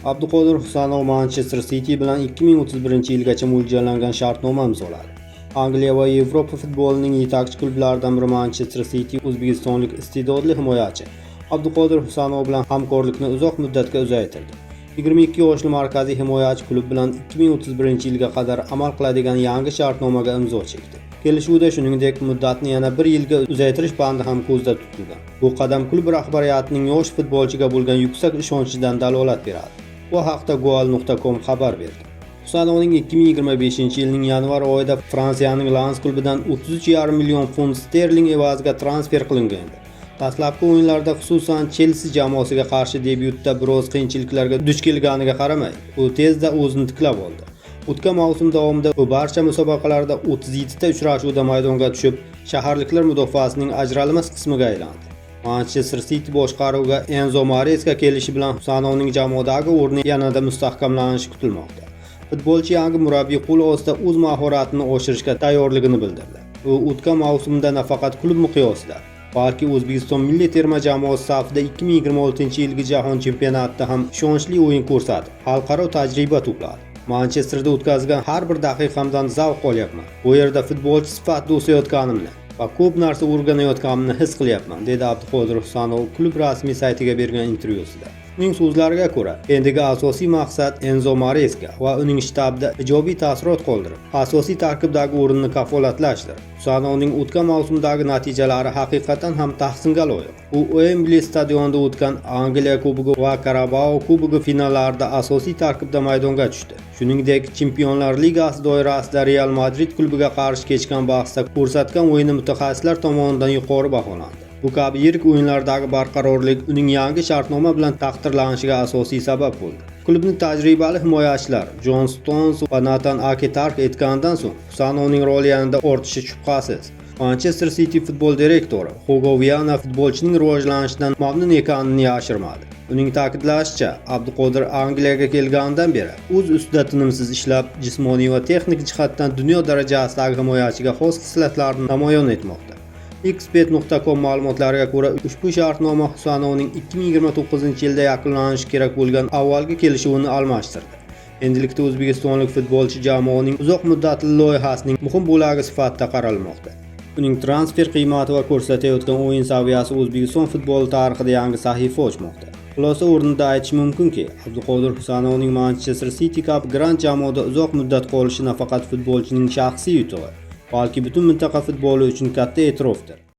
Abduqodir Husanov Manchester City bilan 2031-yilgacha mo'ljallangan shartnoma imzoladi. Angliya va Yevropa futbolining yetakchi klublaridan biri Manchester City o'zbekistonlik iste'dodli himoyachi Abduqodir Husanov bilan hamkorlikni uzoq muddatga uzaytirdi. 22 yoshli markaziy himoyachi klub bilan 2031-yilga qadar amal qiladigan yangi shartnomaga imzo chekdi. Kelishuvda shuningdek muddatni yana 1 yilga uzaytirish bandi ham ko'zda tutilgan. Bu qadam klub rahbariyatining yosh futbolchiga bo'lgan yuksak ishonchidan dalolat beradi. Bu haqda Goal.com xabar berdi. Husanovning 2025-yilning yanvar oyida Fransiyaning Lens klubidan 33,5 million funt sterling evaziga transfer qilingandi. Dastlabki o'yinlarda xususan Chelsea jamoasiga qarshi debyutda biroz qiyinchiliklarga duch kelganiga qaramay, u tezda o'zini tiklab oldi. O'tgan mavsum davomida u barcha musobaqalarda 37 ta uchrashuvda maydonga tushib, shaharliklar mudofaasining ajralmas qismiga aylandi. Manchester City boshqaruviga Enzo Maresca kelishi bilan Husanovning jamoadagi o'rni yanada mustahkamlanishi kutilmoqda. Futbolchi yangi murabbiy qo'l ostida o'z mahoratini oshirishga tayyorligini bildirdi. U o'tgan mavsumda nafaqat klub miqyosida, balki O'zbekiston milliy terma jamoasi safida 2026-yilgi jahon chempionatida ham ishonchli o'yin ko'rsatdi. Xalqaro tajriba to'pladi. Manchesterda o'tkazgan har bir daqiqamdan zavq olyapman. Bu yerda futbolchi sifatida o'sayotganimni va ko'p narsa o'rganayotganimni his qilyapman, dedi Abduqodir Husanov klub rasmiy saytiga bergan intervyusida. Uning so'zlariga ko'ra, endigi asosiy maqsad Enzo Maresca va uning shtabida ijobiy taassurot qoldirib, asosiy tarkibdagi o'rinni kafolatlashdir. Husanovning o'tgan mavsumdagi natijalari haqiqatan ham tahsinga loyiq. U Wembley stadionida o'tgan Angliya Kubogi va Karabao Kubogi finallarida asosiy tarkibda maydonga tushdi. Shuningdek, Chempionlar Ligasi doirasida Real Madrid klubiga qarshi kechgan bahsda ko'rsatgan o'yini mutaxassislar tomonidan yuqori baholandi. Bu kabi yirik o'yinlardagi barqarorlik uning yangi shartnoma bilan taqdirlanishiga asosiy sabab bo'ldi. Klubning tajribali himoyachilar John Stones va Nathan Ake tark etgandan so'ng Husanovning roli yanada ortishi shubhasiz. Manchester City futbol direktori Hugo Viana futbolchining rivojlanishidan mamnun ekanini yashirmadi. Uning ta'kidlashicha, Abduqodir Angliyaga kelganidan beri o'z ustida tinimsiz ishlab, jismoniy va texnik jihatdan dunyo darajasidagi himoyachiga xos xislatlarni namoyon etmoqda. Xbet.com ma'lumotlariga ko'ra, ushbu shartnoma Husanovning 2029-yilda yakunlanishi kerak bo'lgan avvalgi kelishuvini almashtirdi. Endilikda o'zbekistonlik futbolchi jamoaning uzoq muddatli loyihasining muhim bo'lagi sifatida qaralmoqda. Uning transfer qiymati va ko'rsatayotgan o'yin saviyasi O'zbekiston futboli tarixida yangi sahifa ochmoqda. Xulosa o'rnida aytish mumkinki, Abduqodir Husanovning Manchester City kabi grand jamoada uzoq muddat qolishi nafaqat futbolchining shaxsiy yutug'i, balki butun mintaqa futboli uchun katta e'tirofdir.